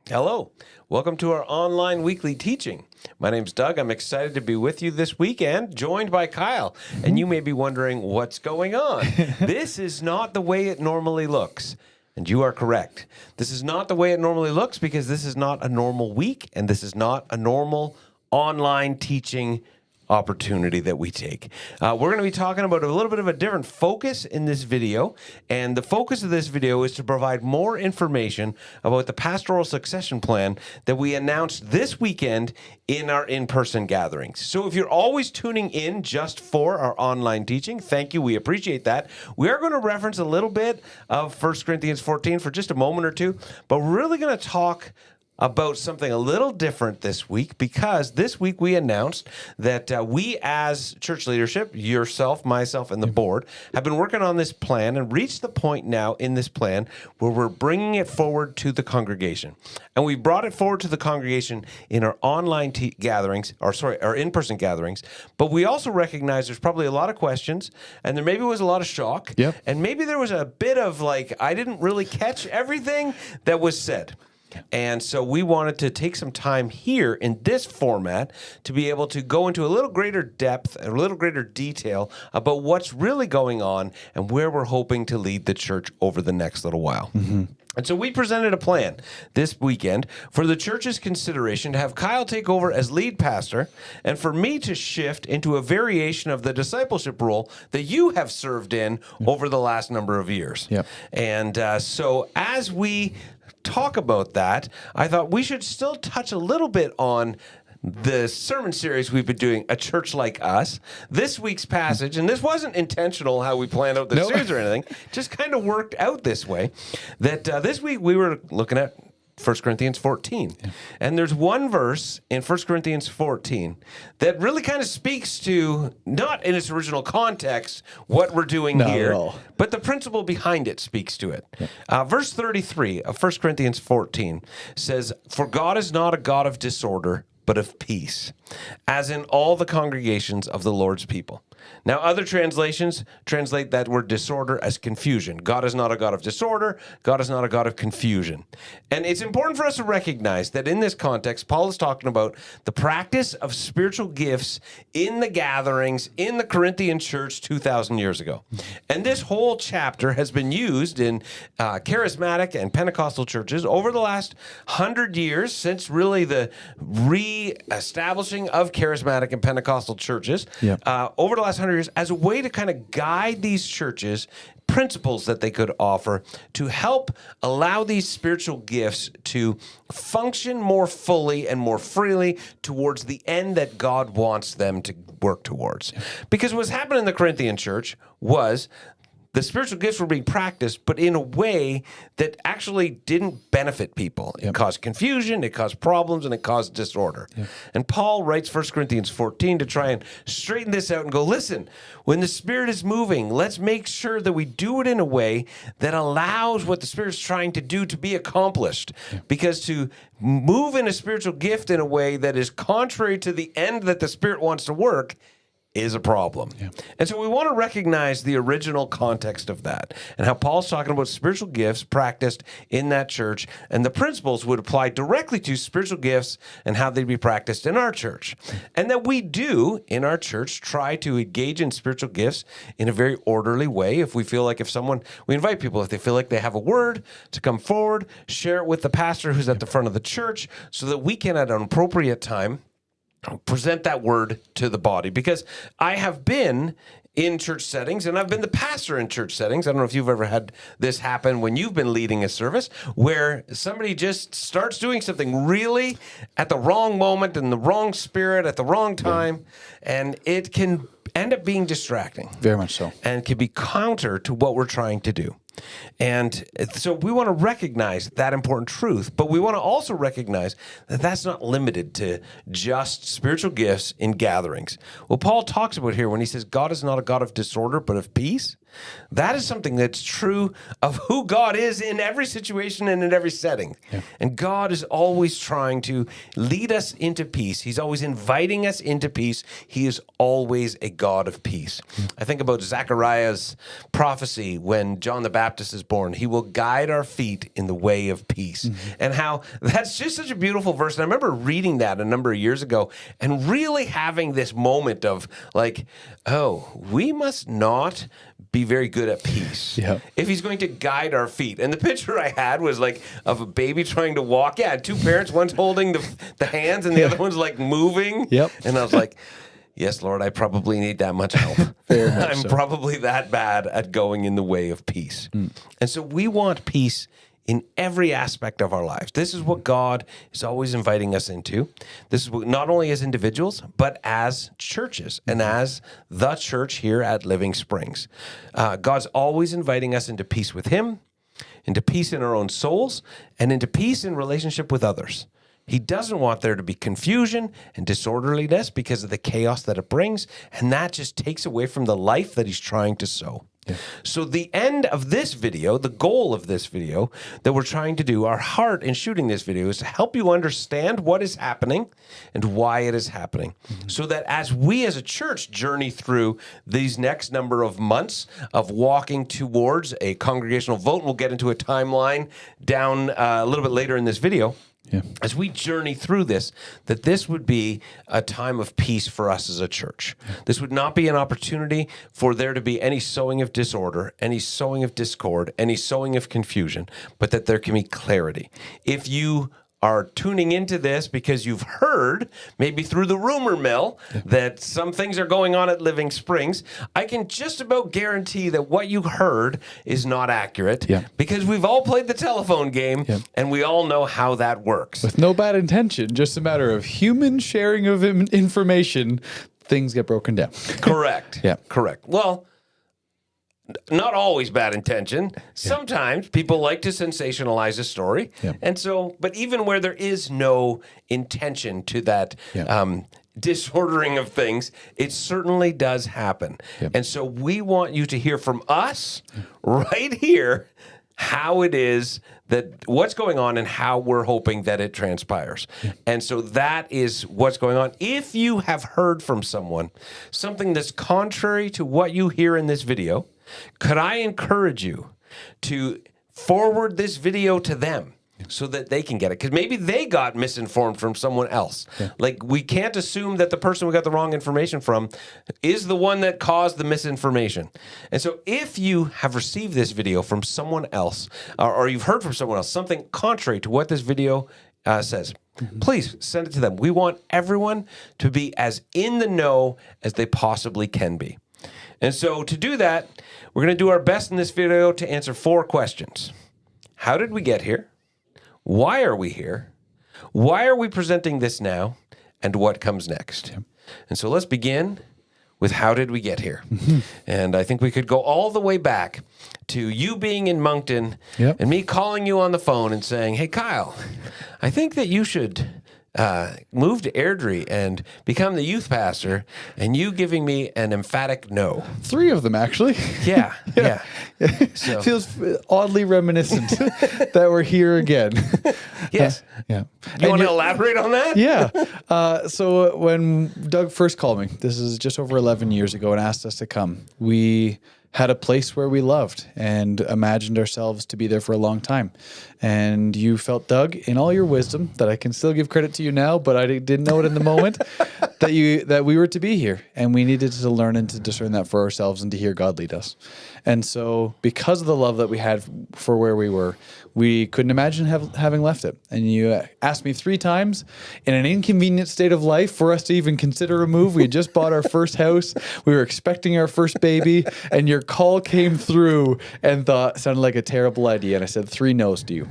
Hello. Welcome to our online weekly teaching. My name's Doug. I'm excited to be with you this weekend, joined by Kyle. And you may be wondering what's going on. This is not the way it normally looks. And you are correct. This is not the way it normally looks because this is not a normal week and this is not a normal online teaching opportunity that we take. We're going to be talking about a little bit of a different focus in this video, and the focus of this video is to provide more information about the pastoral succession plan that we announced this weekend in our in-person gatherings. So if you're always tuning in just for our online teaching, thank you, we appreciate that. We are going to reference a little bit of 1 Corinthians 14 for just a moment or two, but we're really going to talk about something a little different this week, because this week we announced that we as church leadership, yourself, myself, and the board, have been working on this plan and reached the point now in this plan where we're bringing it forward to the congregation. And we brought it forward to the congregation in our online gatherings, our in-person gatherings, but we also recognize there's probably a lot of questions, and there maybe was a lot of shock, and maybe there was a bit of I didn't really catch everything that was said. And so we wanted to take some time here in this format to be able to go into a little greater depth, a little greater detail about what's really going on and where we're hoping to lead the church over the next little while. Mm-hmm. And so we presented a plan this weekend for the church's consideration to have Kyle take over as lead pastor and for me to shift into a variation of the discipleship role that you have served in over the last number of years. Yep. And so as we talk about that, I thought we should still touch a little bit on the sermon series we've been doing, A Church Like Us. This week's passage, and this wasn't intentional how we planned out the series or anything, just kind of worked out this way, that this week we were looking at 1 Corinthians 14. Yeah. And there's one verse in 1 Corinthians 14 that really kind of speaks to, not in its original context, what we're doing here, but the principle behind it speaks to it. Yeah. Verse 33 of 1 Corinthians 14 says, "For God is not a God of disorder, but of peace, as in all the congregations of the Lord's people." Now, other translations translate that word disorder as confusion. God is not a God of disorder. God is not a God of confusion. And it's important for us to recognize that in this context, Paul is talking about the practice of spiritual gifts in the gatherings in the Corinthian church 2,000 years ago. And this whole chapter has been used in charismatic and Pentecostal churches over the last 100 years, since really the re-establishing of charismatic and Pentecostal churches. Yep. Over the last 100 years, as a way to kind of guide these churches, principles that they could offer to help allow these spiritual gifts to function more fully and more freely towards the end that God wants them to work towards. Because what's happened in the Corinthian church was the spiritual gifts were being practiced, but in a way that actually didn't benefit people. It caused confusion, it caused problems, and it caused disorder. And Paul writes 1 Corinthians 14 to try and straighten this out and go, listen, when the Spirit is moving, let's make sure that we do it in a way that allows what the Spirit's trying to do to be accomplished. Because to move in a spiritual gift in a way that is contrary to the end that the Spirit wants to work is a problem. And so we want to recognize the original context of that and how Paul's talking about spiritual gifts practiced in that church, and the principles would apply directly to spiritual gifts and how they'd be practiced in our church. And that we do in our church try to engage in spiritual gifts in a very orderly way. If we feel like we invite people, if they feel like they have a word, to come forward, share it with the pastor who's at the front of the church so that we can at an appropriate time present that word to the body. Because I have been in church settings, and I've been the pastor in church settings. I don't know if you've ever had this happen when you've been leading a service, where somebody just starts doing something really at the wrong moment, in the wrong spirit, at the wrong time, and it can end up being distracting. Very much so. And can be counter to what we're trying to do. And so we want to recognize that important truth, but we want to also recognize that that's not limited to just spiritual gifts in gatherings. What Paul talks about here when he says God is not a God of disorder, but of peace, that is something that's true of who God is in every situation and in every setting. Yeah. And God is always trying to lead us into peace. He's always inviting us into peace. He is always a God of peace. I think about Zechariah's prophecy when John the Baptist Baptist is born. He will guide our feet in the way of peace. And how that's just such a beautiful verse. And I remember reading that a number of years ago and really having this moment of like, oh, we must not be very good at peace if he's going to guide our feet. And the picture I had was like of a baby trying to walk. Yeah, two parents, one's holding the hands and the other one's like moving. And I was like, yes, Lord, I probably need that much help. I'm probably that bad at going in the way of peace. And so we want peace in every aspect of our lives. This is what God is always inviting us into. This is what, not only as individuals, but as churches and as the church here at Living Springs. God's always inviting us into peace with Him, into peace in our own souls, and into peace in relationship with others. He doesn't want there to be confusion and disorderliness because of the chaos that it brings, and that just takes away from the life that He's trying to sow. So the end of this video, the goal of this video that we're trying to do, our heart in shooting this video is to help you understand what is happening and why it is happening. So that as we as a church journey through these next number of months of walking towards a congregational vote, and we'll get into a timeline down a little bit later in this video, as we journey through this, that this would be a time of peace for us as a church. This would not be an opportunity for there to be any sowing of disorder, any sowing of discord, any sowing of confusion, but that there can be clarity. If you are tuning into this because you've heard, maybe through the rumor mill, that some things are going on at Living Springs, I can just about guarantee that what you heard is not accurate because we've all played the telephone game and we all know how that works. With no bad intention, just a matter of human sharing of information, things get broken down. Correct. Correct. Well, not always bad intention. Sometimes people like to sensationalize a story. And so, but even where there is no intention to that disordering of things, it certainly does happen. And so we want you to hear from us right here how it is that what's going on and how we're hoping that it transpires. And so that is what's going on. If you have heard from someone something that's contrary to what you hear in this video, could I encourage you to forward this video to them so that they can get it? Because maybe they got misinformed from someone else. Like, we can't assume that the person we got the wrong information from is the one that caused the misinformation. And so if you have received this video from someone else, or you've heard from someone else, something contrary to what this video says, please send it to them. We want everyone to be as in the know as they possibly can be. And so to do that, we're going to do our best in this video to answer 4 questions. How did we get here? Why are we here? Why are we presenting this now? And what comes next? And so let's begin with how did we get here? And I think we could go all the way back to you being in Moncton and me calling you on the phone and saying, hey, Kyle, I think that you should move to Airdrie and become the youth pastor, and you giving me an emphatic no. 3 of them, actually. So. Feels oddly reminiscent that we're here again. Yes. You want to elaborate on that? So when Doug first called me, this is just over 11 years ago, and asked us to come, we had a place where we loved and imagined ourselves to be there for a long time. And you felt, Doug, in all your wisdom, that I can still give credit to you now, but I didn't know it in the moment, that we were to be here. And we needed to learn and to discern that for ourselves and to hear God lead us. And so because of the love that we had for where we were, we couldn't imagine having left it. And you asked me 3 times in an inconvenient state of life for us to even consider a move. We had just bought our first house. We were expecting our first baby, and your call came through and sounded like a terrible idea. And I said 3 no's to you.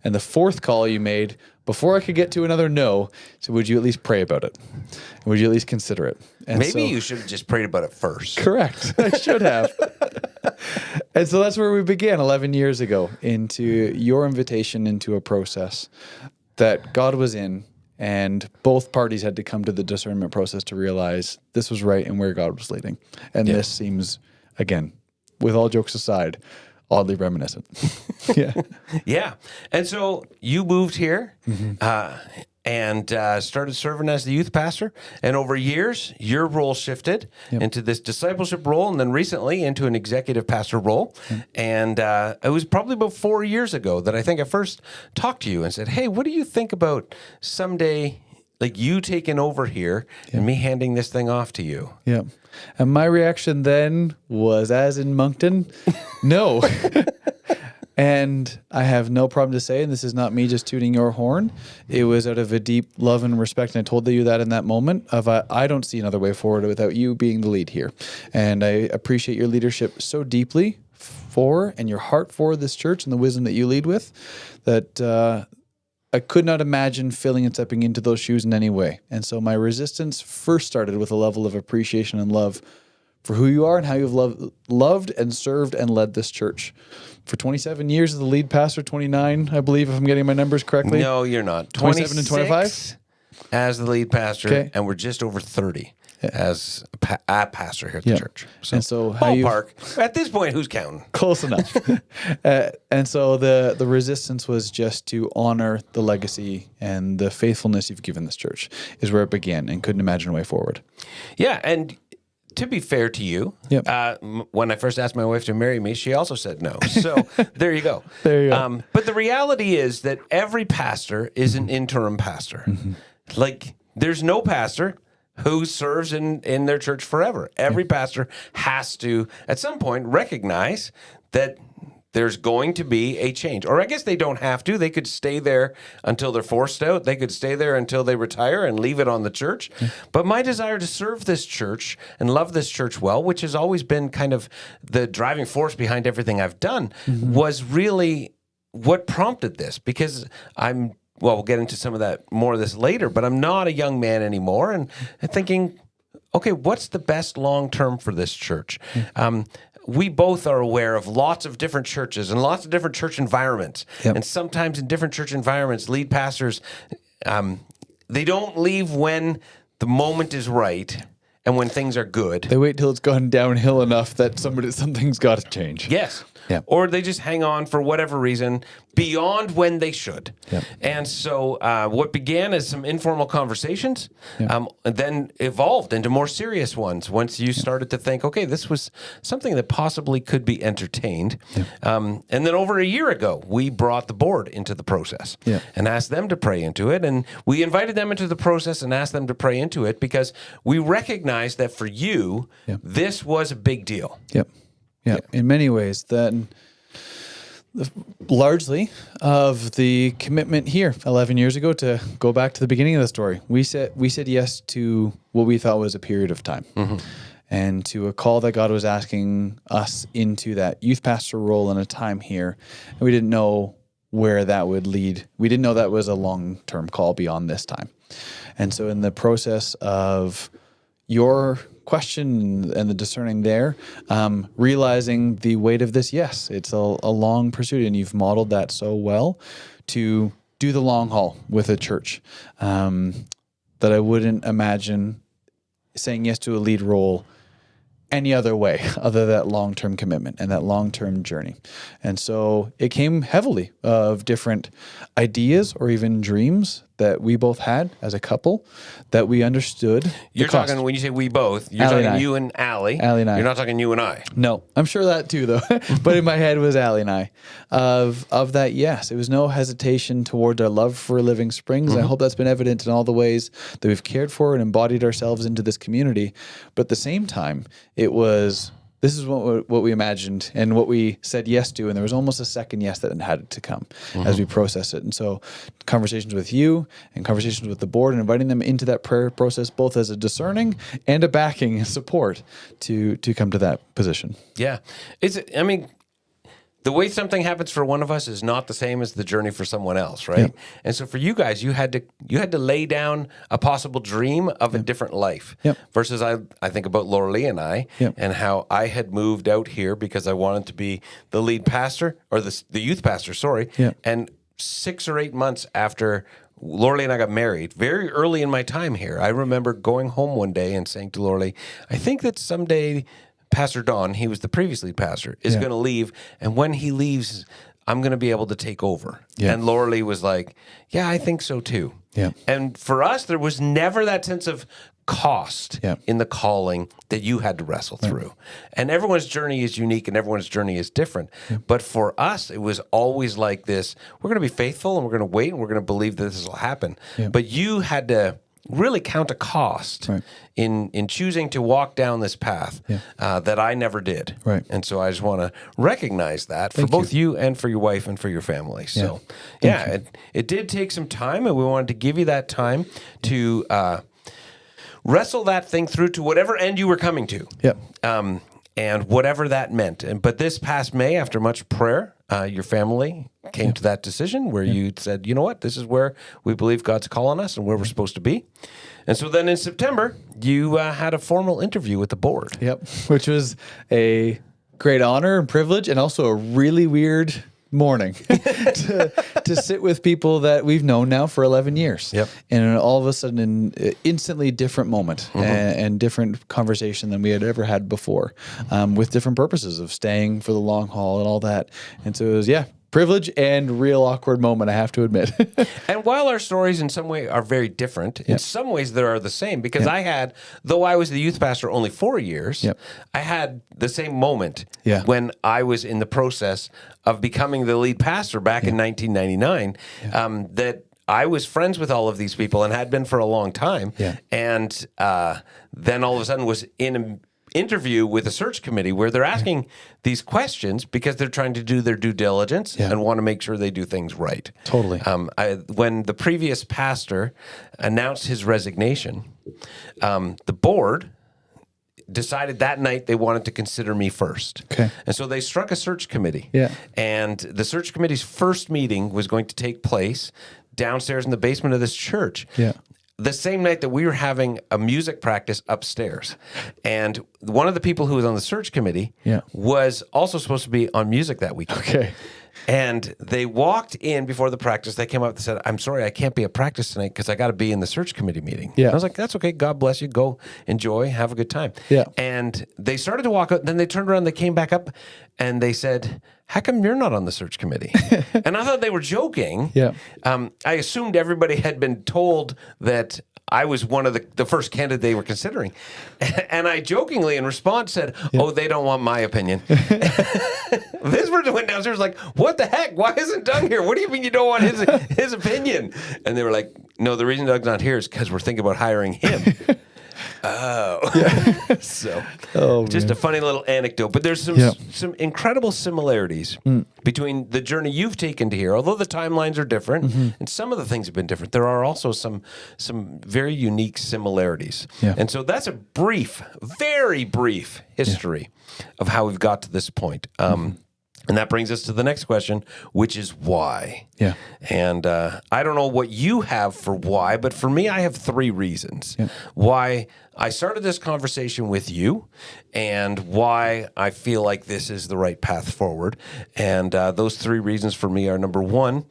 And the 4th call you made, before I could get to another no, so would you at least pray about it? Would you at least consider it? And maybe you should have just prayed about it first. Correct. I should have. And so that's where we began 11 years ago, into your invitation into a process that God was in, and both parties had to come to the discernment process to realize this was right and where God was leading. And this seems, again, with all jokes aside, oddly reminiscent. Yeah. And so you moved here, and started serving as the youth pastor. And over years, your role shifted into this discipleship role, and then recently into an executive pastor role. And it was probably about 4 years ago that I think I first talked to you and said, hey, what do you think about someday, like you taking over here and me handing this thing off to you? Yeah. And my reaction then was, as in Moncton, no. And I have no problem to say, and this is not me just tooting your horn, it was out of a deep love and respect, and I told you that in that moment, of I don't see another way forward without you being the lead here. And I appreciate your leadership so deeply for, and your heart for this church and the wisdom that you lead with, that I could not imagine filling and stepping into those shoes in any way. And so my resistance first started with a level of appreciation and love for who you are and how you've loved and served and led this church. For 27 years as the lead pastor, 29, I believe, if I'm getting my numbers correctly. No, you're not. 27 and 25? As the lead pastor, Okay. and we're just over 30 as a pastor here at the church. And so how you ballpark. At this point, who's counting? close enough. And so the resistance was just to honor the legacy and the faithfulness you've given this church is where it began, and couldn't imagine a way forward. Yeah, and to be fair to you, when I first asked my wife to marry me, she also said no. So there you go. There you go. But the reality is that every pastor is an interim pastor. Like, there's no pastor who serves in their church forever. Every pastor has to, at some point, recognize that there's going to be a change. Or I guess they don't have to. They could stay there until they're forced out. They could stay there until they retire and leave it on the church. But my desire to serve this church and love this church well, which has always been kind of the driving force behind everything I've done, was really what prompted this. Because we'll get into some of that, more of this later, but I'm not a young man anymore. And thinking, okay, what's the best long-term for this church? We both are aware of lots of different churches and lots of different church environments. And sometimes in different church environments, lead pastors, they don't leave when the moment is right and when things are good. They wait till it's gone downhill enough that something's got to change. Yes. Yeah. Or they just hang on for whatever reason beyond when they should. Yep. And so what began as some informal conversations then evolved into more serious ones once you started to think, okay, this was something that possibly could be entertained. And then over a year ago, we brought the board into the process and asked them to pray into it. And we invited them into the process and asked them to pray into it because we recognized that for you, this was a big deal. Yeah, in many ways, then largely of the commitment here 11 years ago, to go back to the beginning of the story. We said yes to what we thought was a period of time, and to a call that God was asking us into that youth pastor role in a time here. And we didn't know where that would lead. We didn't know that was a long-term call beyond this time. And so in the process of your question and the discerning there, realizing the weight of this, yes, it's a long pursuit, and you've modeled that so well to do the long haul with a church, that I wouldn't imagine saying yes to a lead role any other way other than that long-term commitment and that long-term journey. And so it came heavily of different ideas or even dreams that we both had as a couple that we understood. You're talking, when you say we both, you're Allie talking you and Allie. Allie and I. You're not talking you and I. No, I'm sure that too, though. But in my head was Allie and I. Of that, yes. It was no hesitation towards our love for Living Springs. I hope that's been evident in all the ways that we've cared for and embodied ourselves into this community. But at the same time, it was, this is what we imagined and what we said yes to. And there was almost a second yes that had to come as we process it. And so conversations with you and conversations with the board and inviting them into that prayer process, both as a discerning and a backing support to come to that position. Yeah. The way something happens for one of us is not the same as the journey for someone else, right? Yep. And so for you guys, you had to lay down a possible dream of a different life. Yep. Versus I think about Laura Lee and I, and how I had moved out here because I wanted to be the lead pastor, or the youth pastor, sorry. Yep. And 6 or 8 months after Laura Lee and I got married, very early in my time here, I remember going home one day and saying to Laura Lee, I think that someday Pastor Don, he was the previous lead pastor, is going to leave. And when he leaves, I'm going to be able to take over. Yeah. And Laura Lee was like, yeah, I think so too. Yeah. And for us, there was never that sense of cost Yeah. in the calling that you had to wrestle through. And everyone's journey is unique and everyone's journey is different. But for us, it was always like this, we're going to be faithful and we're going to wait and we're going to believe that this will happen. Yeah. But you had to really count a cost in choosing to walk down this path that I never did. Right. And so I just want to recognize that for both you and for your wife and for your family. So it did take some time, and we wanted to give you that time to wrestle that thing through to whatever end you were coming to. Yep. And whatever that meant. But this past May, after much prayer, your family came to that decision where you said, you know what, this is where we believe God's calling us and where we're supposed to be. And so then in September, you had a formal interview with the board. Yep. Which was a great honor and privilege, and also a really weird morning to sit with people that we've known now for 11 years. Yep. And all of a sudden, an instantly different moment and different conversation than we had ever had before, with different purposes of staying for the long haul and all that. And so it was, privilege and real awkward moment, I have to admit. And while our stories in some way are very different, in some ways they are the same, because though I was the youth pastor only 4 years, I had the same moment when I was in the process of becoming the lead pastor back in 1999, that I was friends with all of these people and had been for a long time. And then all of a sudden was in an interview with a search committee where they're asking these questions because they're trying to do their due diligence and want to make sure they do things right. Totally. When the previous pastor announced his resignation, the board decided that night they wanted to consider me first. Okay. And so they struck a search committee. Yeah. And the search committee's first meeting was going to take place downstairs in the basement of this church. Yeah. The same night that we were having a music practice upstairs. And one of the people who was on the search committee was also supposed to be on music that weekend. Okay. And they walked in before the practice. They came up and said, I'm sorry, I can't be at practice tonight because I got to be in the search committee meeting. Yeah. I was like, that's okay. God bless you. Go enjoy. Have a good time. Yeah. And they started to walk out. Then they turned around. They came back up and they said, how come you're not on the search committee? And I thought they were joking. Yeah. I assumed everybody had been told that I was one of the first candidate they were considering. And I jokingly in response said, oh, they don't want my opinion. This person went downstairs like, what the heck? Why isn't Doug here? What do you mean you don't want his opinion? And they were like, no, the reason Doug's not here is because we're thinking about hiring him. So just a funny little anecdote, but there's some incredible similarities between the journey you've taken to here. Although the timelines are different and some of the things have been different, there are also some very unique similarities. And so that's a very brief history of how we've got to this point. And that brings us to the next question, which is why. Yeah. And I don't know what you have for why, but for me, I have 3 reasons why I started this conversation with you and why I feel like this is the right path forward. And those 3 reasons for me are, number 1,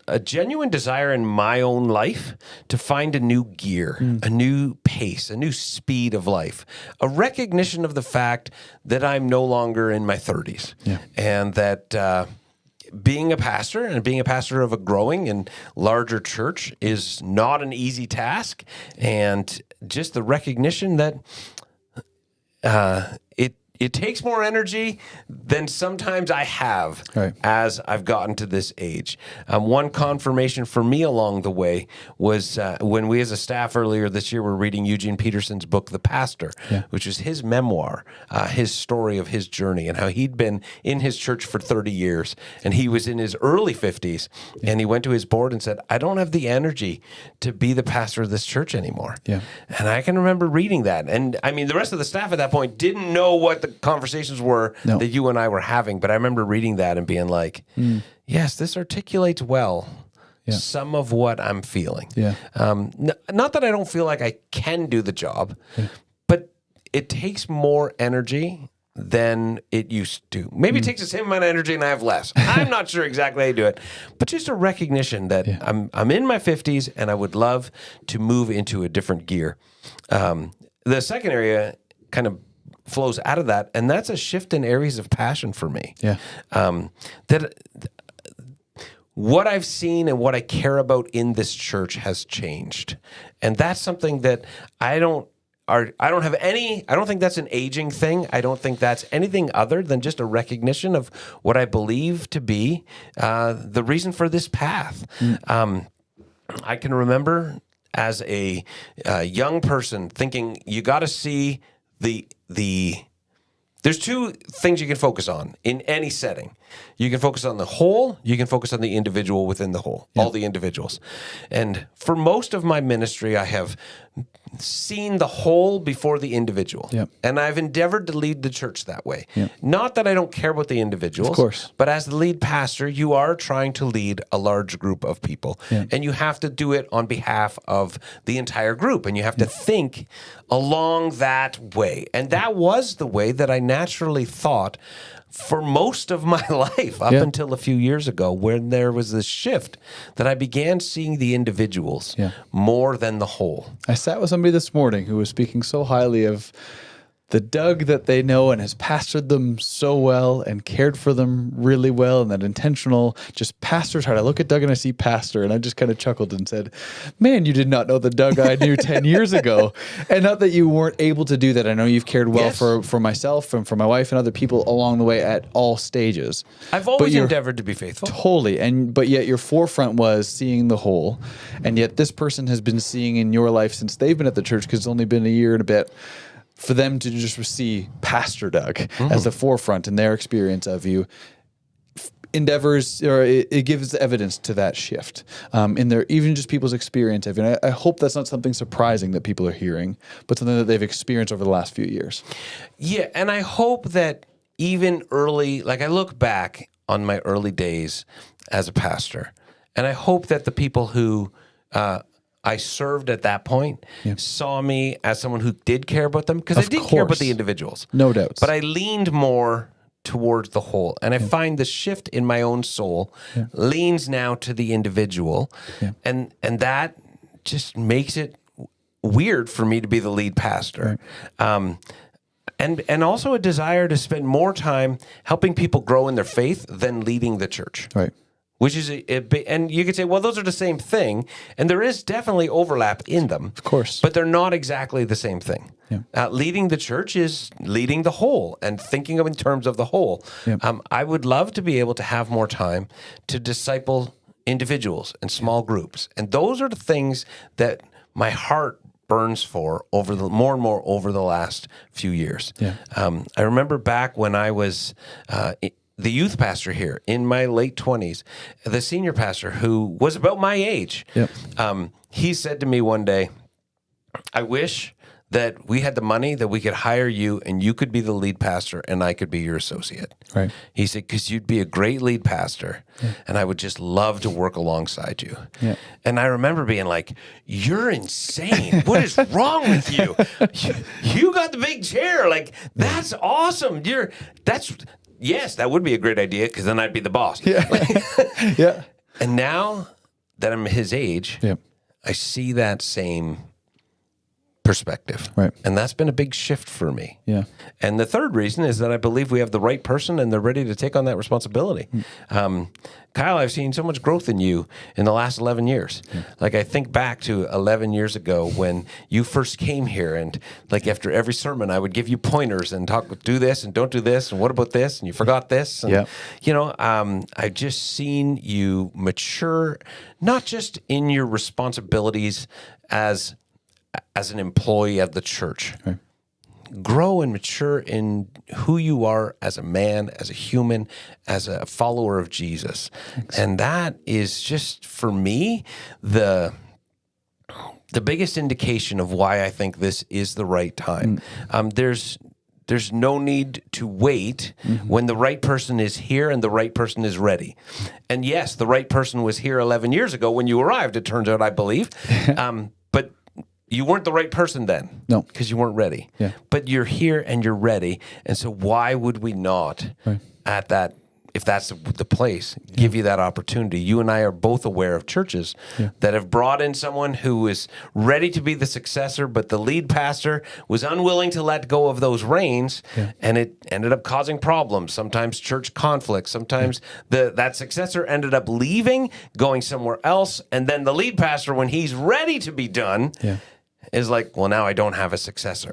a genuine desire in my own life to find a new gear, a new pace, a new speed of life, a recognition of the fact that I'm no longer in my 30s and that being a pastor and being a pastor of a growing and larger church is not an easy task. And just the recognition that it takes more energy than sometimes I have as I've gotten to this age. One confirmation for me along the way was when we as a staff earlier this year were reading Eugene Peterson's book, The Pastor, which is his memoir, his story of his journey and how he'd been in his church for 30 years. And he was in his early 50s and he went to his board and said, I don't have the energy to be the pastor of this church anymore. And I can remember reading that. And I mean, the rest of the staff at that point didn't know what the conversations were that you and I were having, but I remember reading that and being like, yes, this articulates well some of what I'm feeling. Not that I don't feel like I can do the job, but it takes more energy than it used to. Maybe it takes the same amount of energy and I have less. I'm not sure exactly how you do it, but just a recognition that I'm in my 50s and I would love to move into a different gear. The second area kind of flows out of that, and that's a shift in areas of passion for me. That what I've seen and what I care about in this church has changed. And that's something that I don't think that's an aging thing. I don't think that's anything other than just a recognition of what I believe to be the reason for this path. I can remember as a young person thinking you got to see the there's two things you can focus on in any setting. You can focus on the whole, you can focus on the individual within the whole, all the individuals. And for most of my ministry, I have seen the whole before the individual. And I've endeavored to lead the church that way. Not that I don't care about the individuals, Of course. but as the lead pastor, you are trying to lead a large group of people. And you have to do it on behalf of the entire group. And you have to think along that way. And that was the way that I naturally thought for most of my life up until a few years ago, when there was this shift that I began seeing the individuals more than the whole. I sat with somebody this morning who was speaking so highly of the Doug that they know and has pastored them so well and cared for them really well, and that intentional just pastor's heart. I look at Doug and I see pastor, and I just kind of chuckled and said, man, you did not know the Doug I knew 10 years ago. And not that you weren't able to do that. I know you've cared well for myself and for my wife and other people along the way at all stages. I've always endeavored to be faithful. Totally. But yet your forefront was seeing the whole. And yet this person has been seeing in your life since they've been at the church, because it's only been a year and a bit, for them to just see Pastor Doug as the forefront in their experience of you, endeavors, or it gives evidence to that shift in their, even just people's experience of you. And I hope that's not something surprising that people are hearing, but something that they've experienced over the last few years. Yeah, and I hope that even early, like I look back on my early days as a pastor, and I hope that the people who I served at that point saw me as someone who did care about them, because I did care about the individuals. No doubts. But I leaned more towards the whole. And I find the shift in my own soul leans now to the individual. And that just makes it weird for me to be the lead pastor. And also a desire to spend more time helping people grow in their faith than leading the church. Right. Which is and you could say, well, those are the same thing, and there is definitely overlap in them. Of course. But they're not exactly the same thing. Leading the church is leading the whole and thinking of in terms of the whole. I would love to be able to have more time to disciple individuals and small groups. And those are the things that my heart burns for more and more over the last few years. I remember back when I was the youth pastor here in my late 20s, the senior pastor who was about my age, he said to me one day, I wish that we had the money that we could hire you and you could be the lead pastor and I could be your associate. Right. He said, because you'd be a great lead pastor and I would just love to work alongside you. And I remember being like, you're insane. What is wrong with you? You got the big chair. Like, that's awesome. Yes, that would be a great idea, because then I'd be the boss. And now that I'm his age, I see that same perspective. And that's been a big shift for me. And the third reason is that I believe we have the right person and they're ready to take on that responsibility. Kyle, I've seen so much growth in you in the last 11 years. Like, I think back to 11 years ago when you first came here, and like after every sermon, I would give you pointers and do this and don't do this, and what about this, and you forgot this. And, you know, I've just seen you mature, not just in your responsibilities as an employee of the church. Grow and mature in who you are as a man, as a human, as a follower of Jesus. And that is just, for me, the biggest indication of why I think this is the right time. There's no need to wait when the right person is here and the right person is ready. And yes, the right person was here 11 years ago when you arrived, it turns out, I believe. But you weren't the right person then. No. Because you weren't ready. But you're here and you're ready. And so why would we not, at that if that's the place, give you that opportunity. You and I are both aware of churches that have brought in someone who is ready to be the successor, but the lead pastor was unwilling to let go of those reins, and it ended up causing problems. Sometimes church conflict. Sometimes that successor ended up leaving, going somewhere else, and then the lead pastor, when he's ready to be done, is like, well, now I don't have a successor.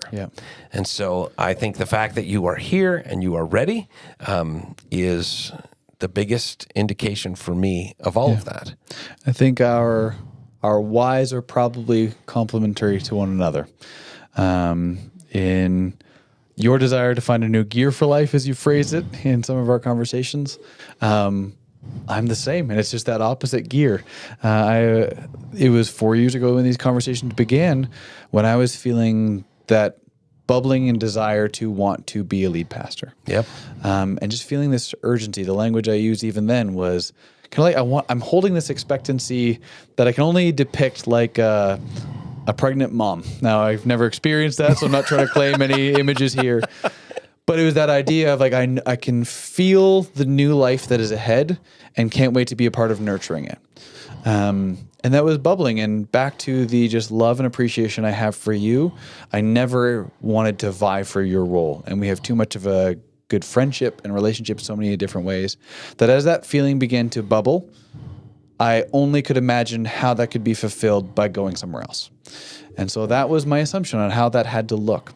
And so I think the fact that you are here and you are ready is the biggest indication for me of all of that. I think our whys are probably complementary to one another. In your desire to find a new gear for life, as you phrased it in some of our conversations, I'm the same, and it's just that opposite gear. It was 4 years ago when these conversations began, when I was feeling that bubbling and desire to want to be a lead pastor. And just feeling this urgency. The language I used even then was kind of like I'm holding this expectancy that I can only depict like a pregnant mom. Now, I've never experienced that, so I'm not trying to claim any images here. But it was that idea of like, I can feel the new life that is ahead and can't wait to be a part of nurturing it. And that was bubbling. And back to the just love and appreciation I have for you, I never wanted to vie for your role. And we have too much of a good friendship and relationship in so many different ways that as that feeling began to bubble, I only could imagine how that could be fulfilled by going somewhere else. And so that was my assumption on how that had to look.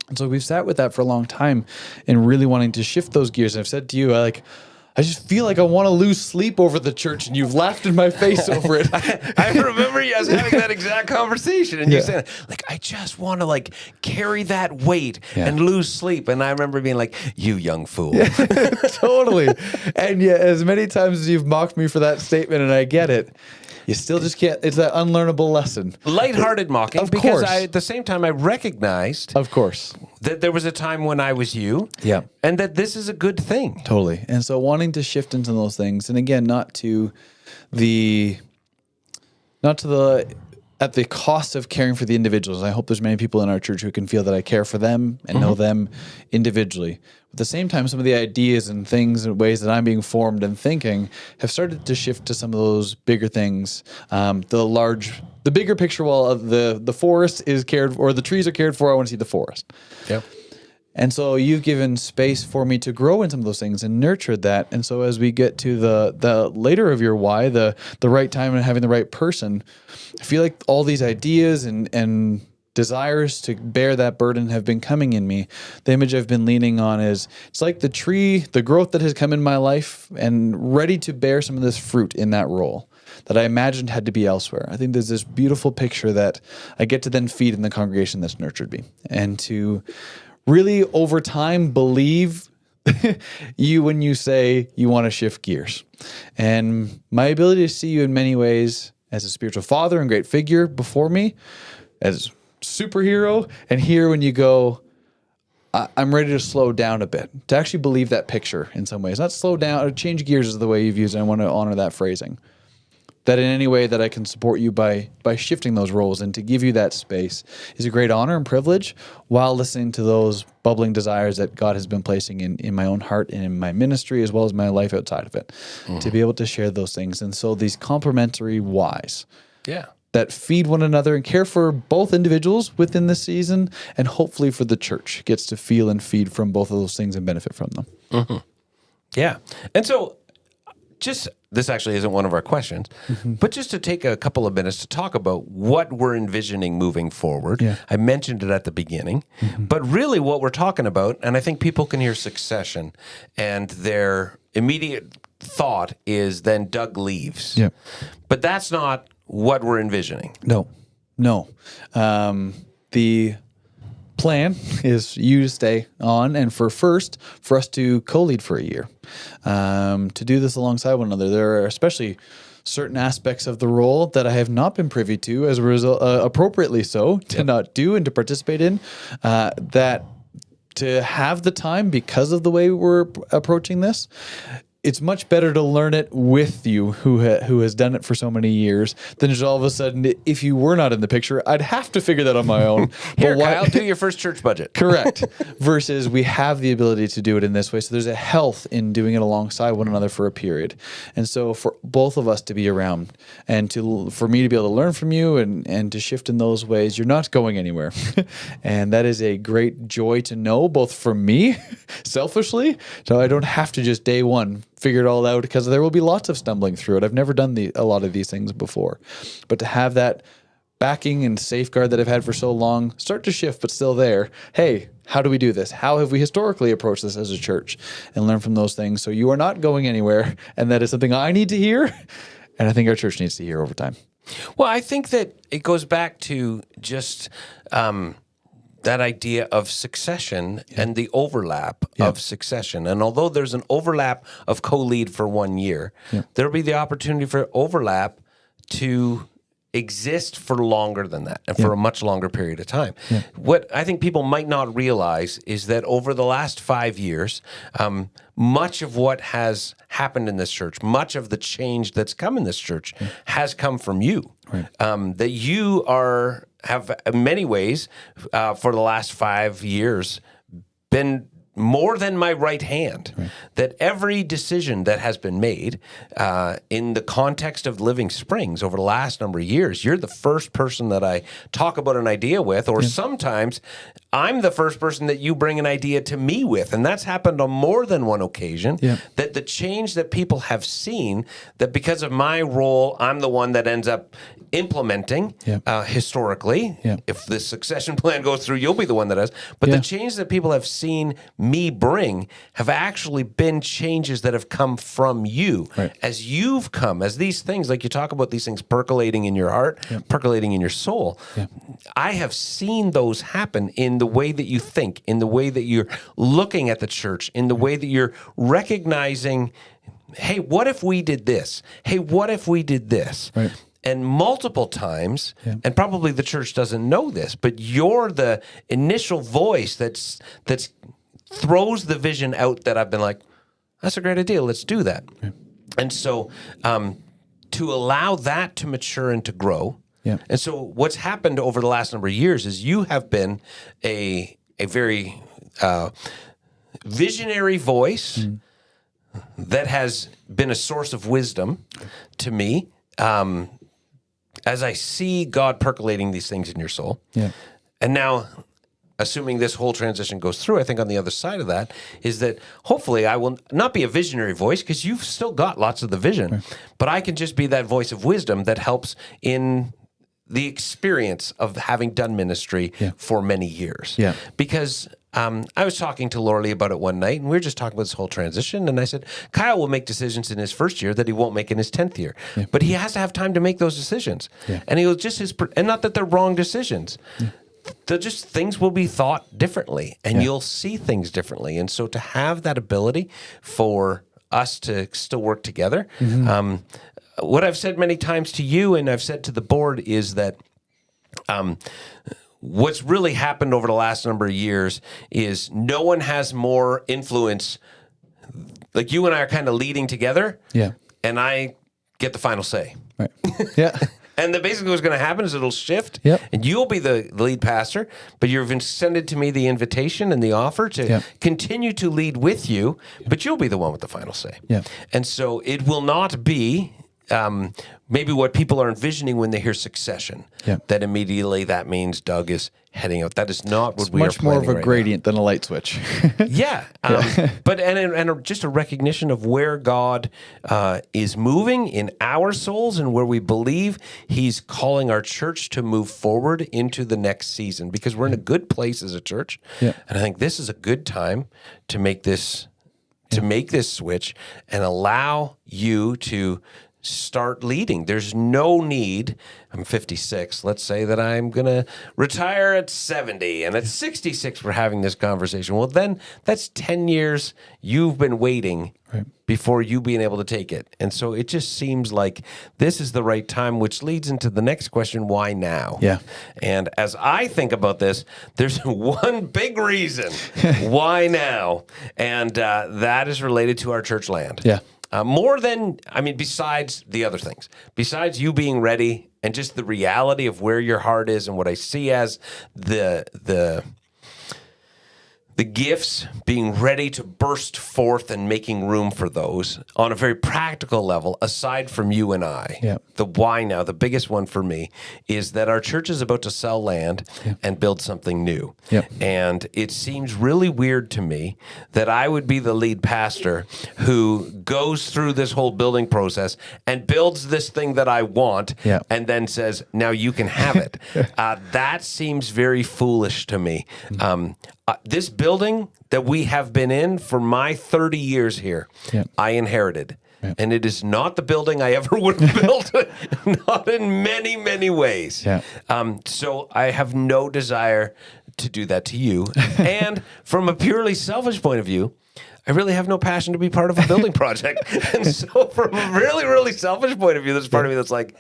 And so we've sat with that for a long time and really wanting to shift those gears. And I've said to you, I just feel like I want to lose sleep over the church, and you've laughed in my face over it. I remember you guys having that exact conversation, and you said, like, I just want to like carry that weight and lose sleep. And I remember being like, you young fool. Totally. And yet, as many times as you've mocked me for that statement, and I get it, you still just can't. It's that unlearnable lesson. Lighthearted mocking. Of because course. at the same time, I recognized, of course, that there was a time when I was you. And that this is a good thing. Totally. And so wanting to shift into those things, and again, not at the cost of caring for the individuals. I hope there's many people in our church who can feel that I care for them and know them individually. At the same time, some of the ideas and things and ways that I'm being formed and thinking have started to shift to some of those bigger things. The bigger picture, while the forest is cared for, or the trees are cared for, I want to see the forest. And so you've given space for me to grow in some of those things and nurtured that. And so as we get to the later of your why, the right time and having the right person, I feel like all these ideas and desires to bear that burden have been coming in me. The image I've been leaning on is, it's like the tree, the growth that has come in my life and ready to bear some of this fruit in that role that I imagined had to be elsewhere. I think there's this beautiful picture that I get to then feed in the congregation that's nurtured me, and to really over time believe you when you say you want to shift gears. And my ability to see you in many ways as a spiritual father and great figure before me, as superhero, and here when you go, I'm ready to slow down a bit, to actually believe that picture in some ways. Not slow down, or change gears is the way you've used it. I want to honor that phrasing. That in any way that I can support you by shifting those roles and to give you that space is a great honor and privilege, while listening to those bubbling desires that God has been placing in my own heart and in my ministry, as well as my life outside of it, to be able to share those things. And so these complementary whys that feed one another and care for both individuals within this season, and hopefully for the church gets to feel and feed from both of those things and benefit from them. And so this actually isn't one of our questions, but just to take a couple of minutes to talk about what we're envisioning moving forward. I mentioned it at the beginning, but really what we're talking about, and I think people can hear succession, and their immediate thought is then Doug leaves. But that's not what we're envisioning. No. The plan is you to stay on, and for us to co-lead for a year, to do this alongside one another. There are especially certain aspects of the role that I have not been privy to, as a result, appropriately so, to not do and to participate in, that to have the time because of the way we're approaching this it's much better to learn it with you who has done it for so many years than just all of a sudden, if you were not in the picture, I'd have to figure that on my own. Here, Kyle, do your first church budget. Correct. Versus we have the ability to do it in this way. So there's a health in doing it alongside one another for a period. And so for both of us to be around and for me to be able to learn from you and to shift in those ways, you're not going anywhere. And that is a great joy to know, both for me, selfishly, so I don't have to just day one figure it all out, because there will be lots of stumbling through it. I've never done a lot of these things before. But to have that backing and safeguard that I've had for so long start to shift, but still there. Hey, how do we do this? How have we historically approached this as a church? And learn from those things. So you are not going anywhere. And that is something I need to hear. And I think our church needs to hear over time. Well, I think that it goes back to just that idea of succession and the overlap of succession. And although there's an overlap of co-lead for 1 year, there'll be the opportunity for overlap to exist for longer than that and for a much longer period of time. What I think people might not realize is that over the last 5 years, much of what has happened in this church, much of the change that's come in this church has come from you. That you have in many ways for the last 5 years been more than my right hand. That every decision that has been made in the context of Living Springs over the last number of years, you're the first person that I talk about an idea with, or sometimes I'm the first person that you bring an idea to me with. And that's happened on more than one occasion, that the change that people have seen, that because of my role, I'm the one that ends up implementing historically. If the succession plan goes through, you'll be the one that does. But the change that people have seen me bring have actually been changes that have come from you. As you've come, as these things, like you talk about these things percolating in your heart, percolating in your soul, I have seen those happen in the way that you think, in the way that you're looking at the church, in the way that you're recognizing, hey, what if we did this? Hey, what if we did this? And multiple times, and probably the church doesn't know this, but you're the initial voice that's throws the vision out that I've been like, that's a great idea, let's do that. And so to allow that to mature and to grow. And so what's happened over the last number of years is you have been a very visionary voice that has been a source of wisdom to me. As I see God percolating these things in your soul. And now, assuming this whole transition goes through, I think on the other side of that is that hopefully I will not be a visionary voice, because you've still got lots of the vision, but I can just be that voice of wisdom that helps in the experience of having done ministry for many years. Because I was talking to Lorley about it one night, and we were just talking about this whole transition, and I said, Kyle will make decisions in his first year that he won't make in his 10th year. But he has to have time to make those decisions. And he'll and not that they're wrong decisions. They're just, things will be thought differently, and you'll see things differently. And so to have that ability for us to still work together, what I've said many times to you and I've said to the board is that what's really happened over the last number of years is no one has more influence. Like, you and I are kind of leading together, and I get the final say. And then basically what's going to happen is it'll shift, and you'll be the lead pastor, but you've extended to me the invitation and the offer to continue to lead with you, but you'll be the one with the final say. And so it will not be maybe what people are envisioning when they hear succession, that immediately that means Doug is heading out. That is not what we are planning. Much more of a gradient than a light switch. But just a recognition of where God is moving in our souls and where we believe He's calling our church to move forward into the next season, because we're in a good place as a church, and I think this is a good time to make this switch and allow you to start leading. There's no need. I'm 56. Let's say that I'm going to retire at 70, and at 66 we're having this conversation. Well, then that's 10 years you've been waiting before you being able to take it. And so it just seems like this is the right time, which leads into the next question, why now? And as I think about this, there's one big reason why now, and that is related to our church land. More than, besides the other things, besides you being ready and just the reality of where your heart is and what I see as the gifts being ready to burst forth and making room for those on a very practical level, aside from you and I. Yeah. The why now, the biggest one for me, is that our church is about to sell land and build something new. Yeah. And it seems really weird to me that I would be the lead pastor who goes through this whole building process and builds this thing that I want and then says, now you can have it. That seems very foolish to me. This building that we have been in for my 30 years here, I inherited. And it is not the building I ever would have built, not in many, many ways. So I have no desire to do that to you. And from a purely selfish point of view, I really have no passion to be part of a building project. And so from a really, really selfish point of view, there's part of me that's like,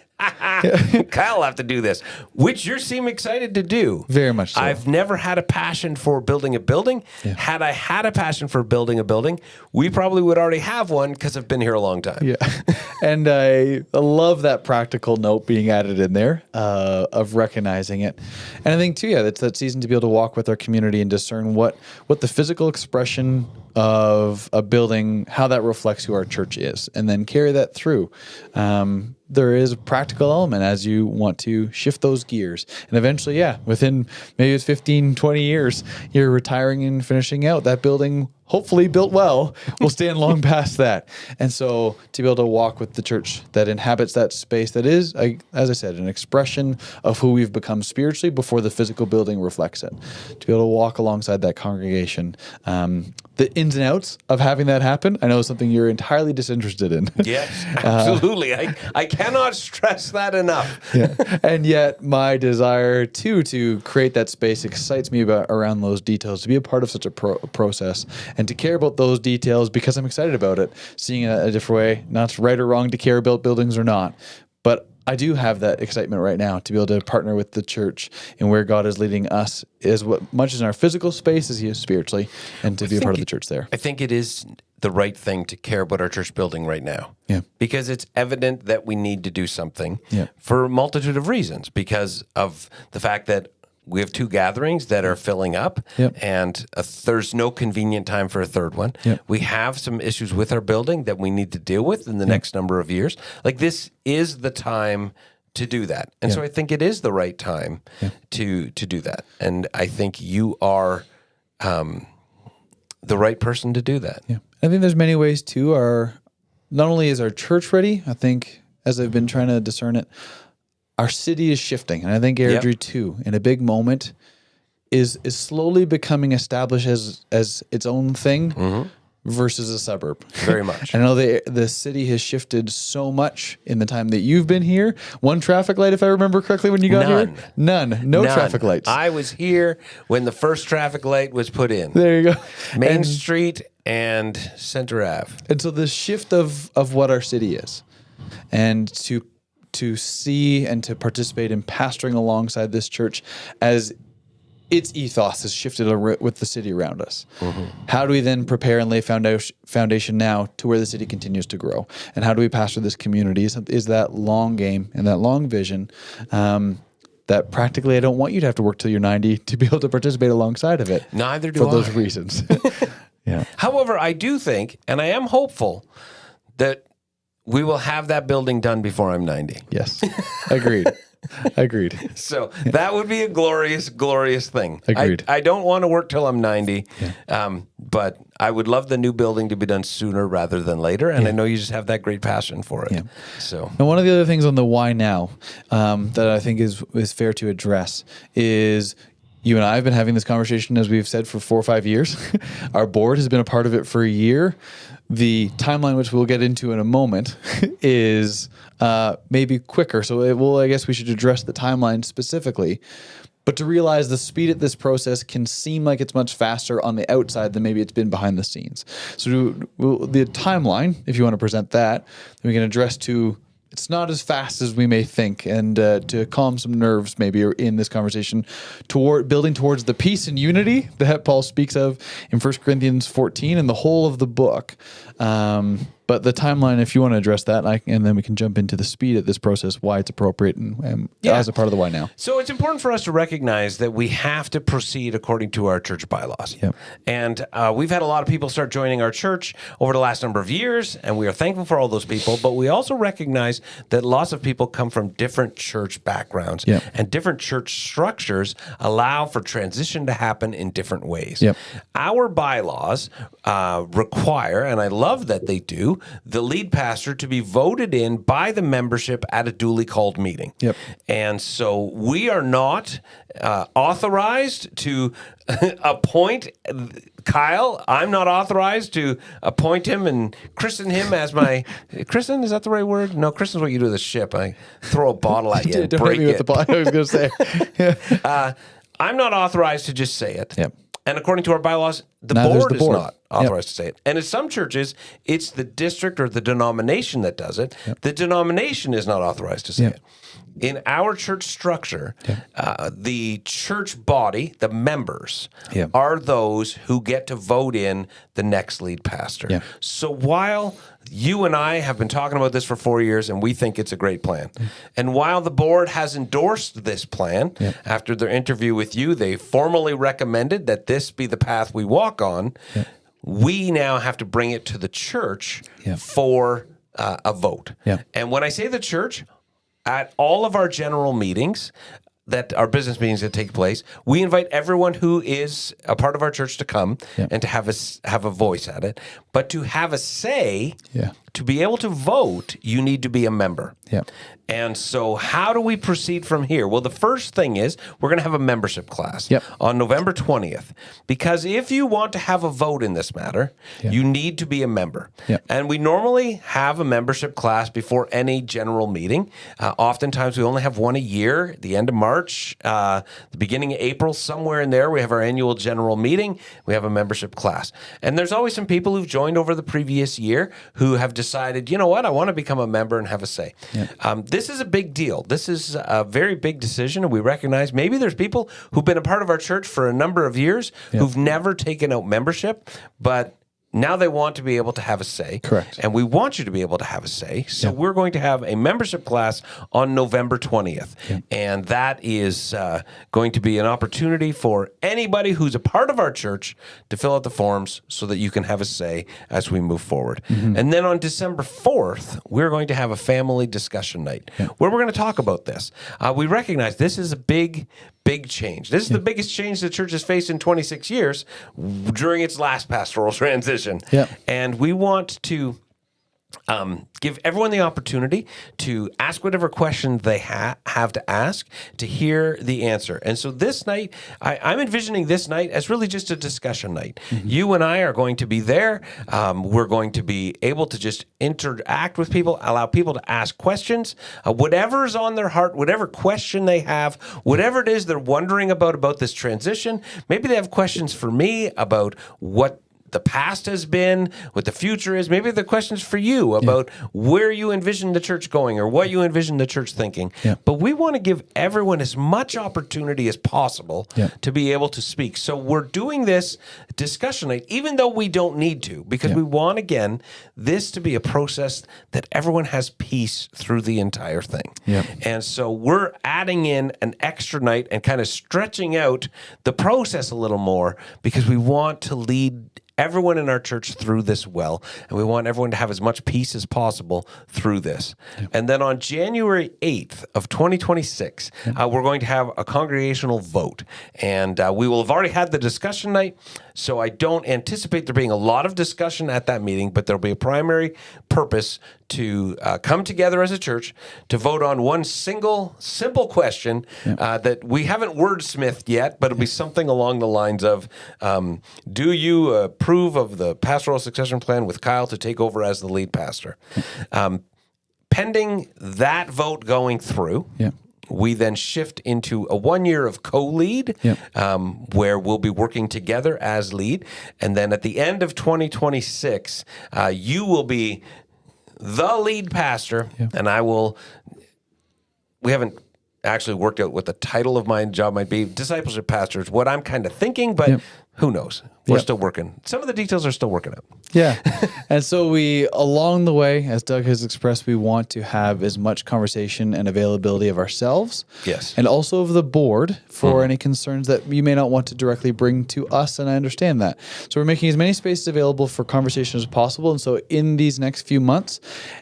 Kyle will have to do this, which you seem excited to do. Very much so. I've never had a passion for building a building. Had I had a passion for building a building, we probably would already have one because I've been here a long time. Yeah. And I love that practical note being added in there of recognizing it. And I think too, that's that season to be able to walk with our community and discern what the physical expression of a building, how that reflects who our church is, and then carry that through. There is a practical element as you want to shift those gears. And eventually, within maybe it's 15, 20 years, you're retiring and finishing out. That building, hopefully built well, will stand long past that. And so to be able to walk with the church that inhabits that space that is, as I said, an expression of who we've become spiritually before the physical building reflects it. To be able to walk alongside that congregation. The ins and outs of having that happen, I know is something you're entirely disinterested in. Yes, absolutely. I cannot stress that enough. And yet my desire to create that space excites me around those details, to be a part of such a process and to care about those details because I'm excited about it, seeing it a different way, not right or wrong to care about buildings or not. But I do have that excitement right now to be able to partner with the church and where God is leading us as much as in our physical space as He is spiritually, and to be a part of the church there. I think it is the right thing to care about our church building right now. Because it's evident that we need to do something for a multitude of reasons, because of the fact that we have 2 gatherings that are filling up, and there's no convenient time for a third one. We have some issues with our building that we need to deal with in the next number of years. Like, this is the time to do that. And so I think it is the right time to do that. And I think you are the right person to do that. I think there's many ways too. Not only is our church ready, I think as I've been trying to discern it, our city is shifting, and I think Airdrie too, in a big moment, is slowly becoming established as its own thing versus a suburb. Very much. I know the city has shifted so much in the time that you've been here. 1 traffic light, if I remember correctly, when you got here? None. No traffic lights. I was here when the first traffic light was put in. There you go. Main Street and Center Ave. And so the shift of what our city is, and to see and to participate in pastoring alongside this church as its ethos has shifted with the city around us. How do we then prepare and lay foundation now to where the city continues to grow? And how do we pastor this community is that long game and that long vision that practically I don't want you to have to work till you're 90 to be able to participate alongside of it. Neither do I. For those reasons. However, I do think, and I am hopeful, that we will have that building done before I'm 90. Yes. Agreed. So that would be a glorious, glorious thing. Agreed. I don't want to work till I'm 90, but I would love the new building to be done sooner rather than later. And I know you just have that great passion for it. So, and one of the other things on the why now that I think is fair to address is you and I have been having this conversation, as we've said, for 4 or 5 years. Our board has been a part of it for a year. The timeline, which we'll get into in a moment, is maybe quicker. So I guess we should address the timeline specifically. But to realize the speed at this process can seem like it's much faster on the outside than maybe it's been behind the scenes. So the timeline, if you want to present that, then we can address to it's not as fast as we may think, and to calm some nerves maybe in this conversation, building towards the peace and unity that Paul speaks of in 1 Corinthians 14 and the whole of the book. But But the timeline, if you want to address that, and then we can jump into the speed of this process, why it's appropriate, and as a part of the why now. So it's important for us to recognize that we have to proceed according to our church bylaws. Yep. And we've had a lot of people start joining our church over the last number of years, and we are thankful for all those people. But we also recognize that lots of people come from different church backgrounds, Yep. and different church structures allow for transition to happen in different ways. Yep. Our bylaws require, and I love that they do, the lead pastor to be voted in by the membership at a duly called meeting. Yep. And so we are not authorized to appoint Kyle. I'm not authorized to appoint him and christen him as my christen. Is that the right word? No, christen's what you do with a ship. I throw a bottle at you and Don't break hit me with it. the bottle. I was going to say. I'm not authorized to just say it. Yep. And according to our bylaws, the Neither is board the is board. not authorized to say it. And in some churches, it's the district or the denomination that does it. Yep. The denomination is not authorized to say Yep. it. In our church structure, the church body, the members, Yep. are those who get to vote in the next lead pastor. Yep. So while you and I have been talking about this for 4 years and we think it's a great plan, and while the board has endorsed this plan, Yep. after their interview with you, they formally recommended that this be the path we walk on, we now have to bring it to the church Yep. for a vote. Yep. And when I say the church, at all of our general meetings, that our business meetings that take place, we invite everyone who is a part of our church to come and to have a voice at it. But to have a say, to be able to vote, you need to be a member. Yeah. And so how do we proceed from here? Well, the first thing is we're going to have a membership class on November 20th. Because if you want to have a vote in this matter, you need to be a member. And we normally have a membership class before any general meeting. Oftentimes we only have one a year, the end of March, the beginning of April, somewhere in there. We have our annual general meeting. We have a membership class. And there's always some people who've joined over the previous year who have decided, you know what, I want to become a member and have a say. This is a big deal. This is a very big decision, and we recognize maybe there's people who've been a part of our church for a number of years who've never taken out membership, but now they want to be able to have a say. Correct. And we want you to be able to have a say. So we're going to have a membership class on November 20th. And that is going to be an opportunity for anybody who's a part of our church to fill out the forms so that you can have a say as we move forward. And then on December 4th, we're going to have a family discussion night where we're going to talk about this. We recognize this is a big change. This is the biggest change the church has faced in 26 years during its last pastoral transition. And we want to give everyone the opportunity to ask whatever question they have to ask, to hear the answer. And so this night, I'm envisioning this night as really just a discussion night. You and I are going to be there. We're going to be able to just interact with people, allow people to ask questions, whatever is on their heart, whatever question they have, whatever it is they're wondering about this transition. Maybe they have questions for me about what the past has been, what the future is. Maybe the questions for you about where you envision the church going or what you envision the church thinking. But we want to give everyone as much opportunity as possible to be able to speak. So we're doing this discussion night, even though we don't need to, because we want, again, this to be a process that everyone has peace through the entire thing. And so we're adding in an extra night and kind of stretching out the process a little more because we want to lead everyone in our church through this well, and we want everyone to have as much peace as possible through this. And then on January 8th of 2026, we're going to have a congregational vote, and we will have already had the discussion night, so I don't anticipate there being a lot of discussion at that meeting, but there'll be a primary purpose to come together as a church to vote on one single, simple question that we haven't wordsmithed yet, but it'll be something along the lines of, do you approve of the pastoral succession plan with Kyle to take over as the lead pastor? Pending that vote going through, we then shift into a 1 year of co-lead, where we'll be working together as lead. And then at the end of 2026, you will be the lead pastor, and I will, we haven't actually worked out what the title of my job might be, discipleship pastor is what I'm kind of thinking, but Who knows? We're Yep. still working. Some of the details are still working out. Yeah. And so we, along the way, as Doug has expressed, we want to have as much conversation and availability of ourselves. Yes. And also of the board for any concerns that you may not want to directly bring to us. And I understand that. So we're making as many spaces available for conversation as possible. And so in these next few months,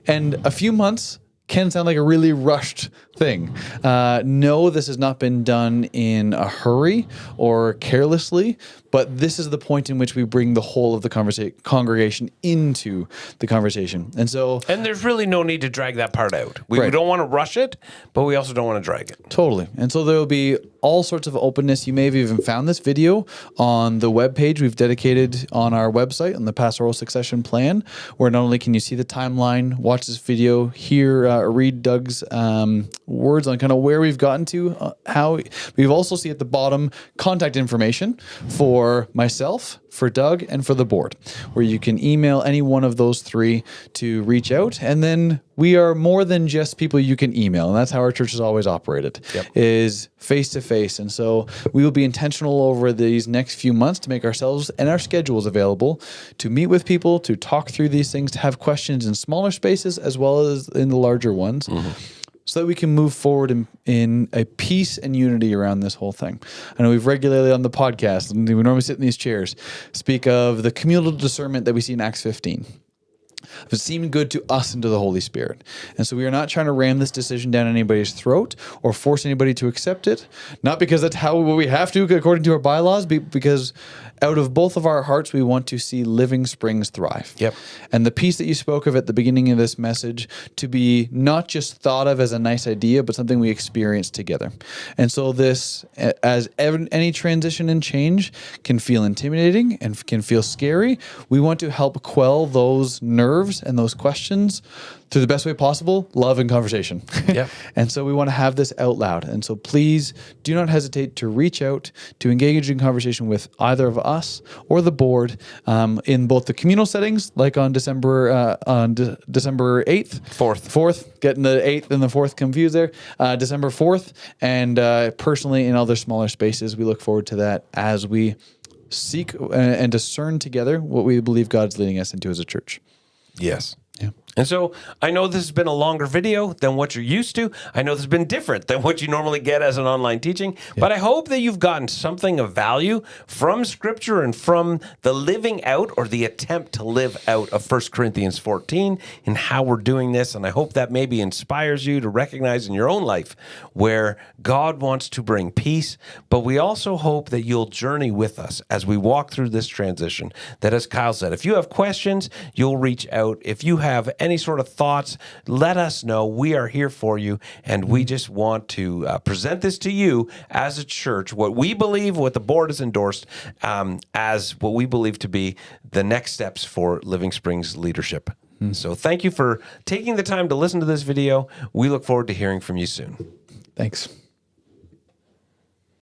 and a few months can sound like a really rushed thing. No, this has not been done in a hurry or carelessly, but this is the point in which we bring the whole of the congregation into the conversation. And so, And there's really no need to drag that part out. We Right. don't want to rush it, but we also don't want to drag it. totally. And so there will be all sorts of openness. You may have even found this video on the webpage we've dedicated on our website on the Pastoral Succession Plan, where not only can you see the timeline, watch this video, hear, read Doug's words on kind of where we've gotten to, how we've also see at the bottom contact information for myself, for Doug, and for the board, where you can email any one of those three to reach out. And then we are more than just people you can email. And that's how our church has always operated, is face to face. And so we will be intentional over these next few months to make ourselves and our schedules available to meet with people, to talk through these things, to have questions in smaller spaces as well as in the larger ones. So that we can move forward in a peace and unity around this whole thing. I know we've regularly on the podcast, and we normally sit in these chairs, speak of the communal discernment that we see in Acts 15. If it seemed good to us and to the Holy Spirit. And so we are not trying to ram this decision down anybody's throat or force anybody to accept it. Not because that's how we have to according to our bylaws, because out of both of our hearts, we want to see Living Springs thrive. Yep. And the piece that you spoke of at the beginning of this message to be not just thought of as a nice idea, but something we experience together. And so this, as any transition and change can feel intimidating and can feel scary, we want to help quell those nerves and those questions through the best way possible, love and conversation. Yeah. And so we want to have this out loud. And so please do not hesitate to reach out, to engage in conversation with either of us or the board in both the communal settings, like on December 8th. 4th, getting the 8th and the 4th confused there. December 4th, and personally in other smaller spaces. We look forward to that as we seek and discern together what we believe God's leading us into as a church. Yes. Yeah. And so I know this has been a longer video than what you're used to. I know this has been different than what you normally get as an online teaching, but I hope that you've gotten something of value from Scripture and from the living out or the attempt to live out of 1 Corinthians 14 and how we're doing this. And I hope that maybe inspires you to recognize in your own life where God wants to bring peace, but we also hope that you'll journey with us as we walk through this transition. That, as Kyle said, if you have questions, you'll reach out. If you have any sort of thoughts, let us know. We are here for you, and we just want to present this to you as a church, what we believe, what the board has endorsed, as what we believe to be the next steps for Living Springs leadership. So thank you for taking the time to listen to this video. We look forward to hearing from you soon. Thanks.